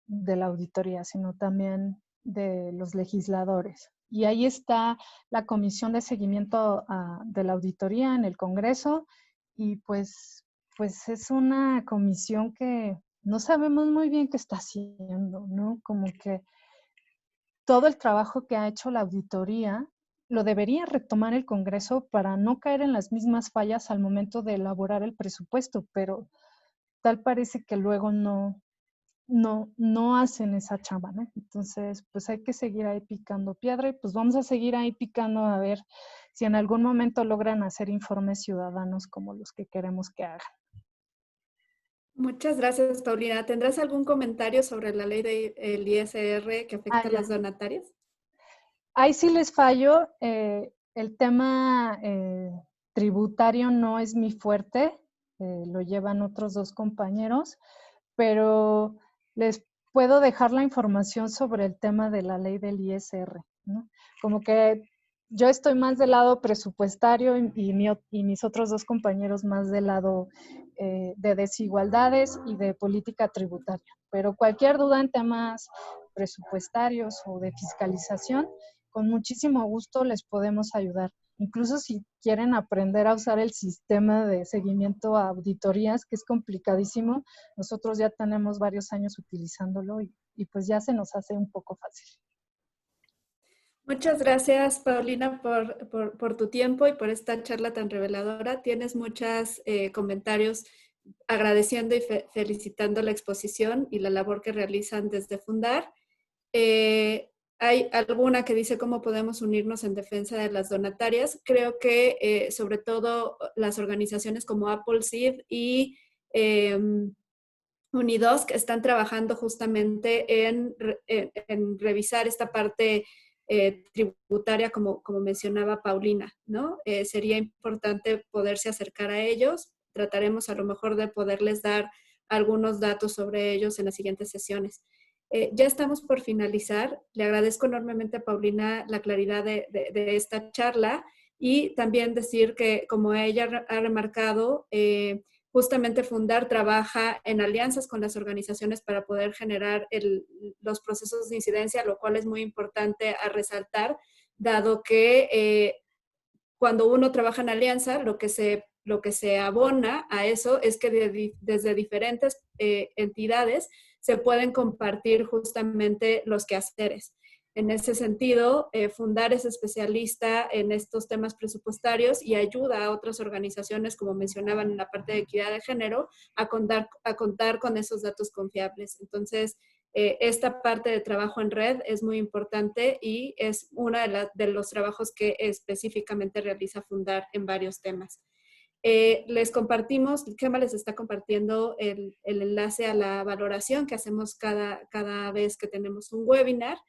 de la auditoría, sino también de los legisladores. Y ahí está la Comisión de Seguimiento de la Auditoría en el Congreso y pues es una comisión que no sabemos muy bien qué está haciendo, ¿no? Como que todo el trabajo que ha hecho la auditoría lo debería retomar el Congreso para no caer en las mismas fallas al momento de elaborar el presupuesto, pero tal parece que luego no hacen esa chamba, ¿no? Entonces, pues hay que seguir ahí picando piedra y pues vamos a seguir ahí picando a ver si en algún momento logran hacer informes ciudadanos como los que queremos que hagan. Muchas gracias, Paulina. ¿Tendrás algún comentario sobre la ley del ISR que afecta a las donatarias? Ahí sí les fallo. El tema tributario no es mi fuerte, lo llevan otros 2 compañeros, pero les puedo dejar la información sobre el tema de la ley del ISR, ¿no? Como que yo estoy más del lado presupuestario y mis otros 2 compañeros más del lado de desigualdades y de política tributaria. Pero cualquier duda en temas presupuestarios o de fiscalización, con muchísimo gusto les podemos ayudar. Incluso si quieren aprender a usar el sistema de seguimiento a auditorías, que es complicadísimo, nosotros ya tenemos varios años utilizándolo y pues ya se nos hace un poco fácil. Muchas gracias, Paulina, por tu tiempo y por esta charla tan reveladora. Tienes muchos comentarios agradeciendo y felicitando la exposición y la labor que realizan desde Fundar. Hay alguna que dice cómo podemos unirnos en defensa de las donatarias. Creo que sobre todo las organizaciones como Appleseed y Unidos que están trabajando justamente en revisar esta parte tributaria como mencionaba Paulina, ¿no? Sería importante poderse acercar a ellos. Trataremos a lo mejor de poderles dar algunos datos sobre ellos en las siguientes sesiones. Ya estamos por finalizar. Le agradezco enormemente a Paulina la claridad de esta charla y también decir que, como ella ha remarcado, justamente Fundar trabaja en alianzas con las organizaciones para poder generar los procesos de incidencia, lo cual es muy importante a resaltar, dado que cuando uno trabaja en alianza, lo que se abona a eso es que desde diferentes entidades se pueden compartir justamente los quehaceres. En ese sentido, Fundar es especialista en estos temas presupuestarios y ayuda a otras organizaciones, como mencionaban en la parte de equidad de género, a contar con esos datos confiables. Entonces, esta parte de trabajo en red es muy importante y es uno de los trabajos que específicamente realiza Fundar en varios temas. Les compartimos, Gemma les está compartiendo el enlace a la valoración que hacemos cada vez que tenemos un webinar.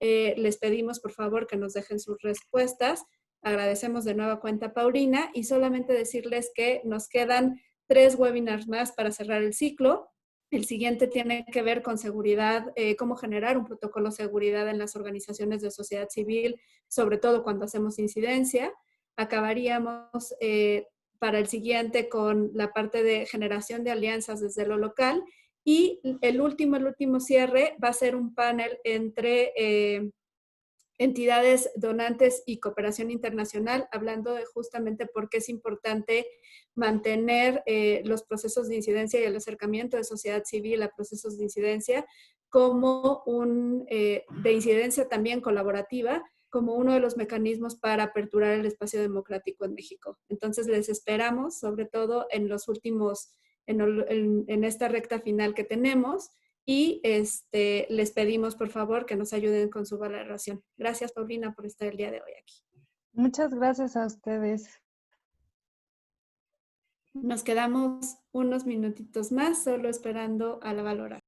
Les pedimos por favor que nos dejen sus respuestas. Agradecemos de nueva cuenta a Paulina y solamente decirles que nos quedan 3 webinars más para cerrar el ciclo. El siguiente tiene que ver con seguridad, cómo generar un protocolo de seguridad en las organizaciones de sociedad civil, sobre todo cuando hacemos incidencia. Acabaríamos para el siguiente con la parte de generación de alianzas desde lo local. Y el último cierre va a ser un panel entre entidades donantes y cooperación internacional, hablando de justamente por qué es importante mantener los procesos de incidencia y el acercamiento de sociedad civil a procesos de incidencia como de incidencia también colaborativa, como uno de los mecanismos para aperturar el espacio democrático en México. Entonces les esperamos, sobre todo en los últimos, en esta recta final que tenemos, y les pedimos por favor que nos ayuden con su valoración. Gracias, Paulina, por estar el día de hoy aquí. Muchas gracias a ustedes. Nos quedamos unos minutitos más solo esperando a la valoración.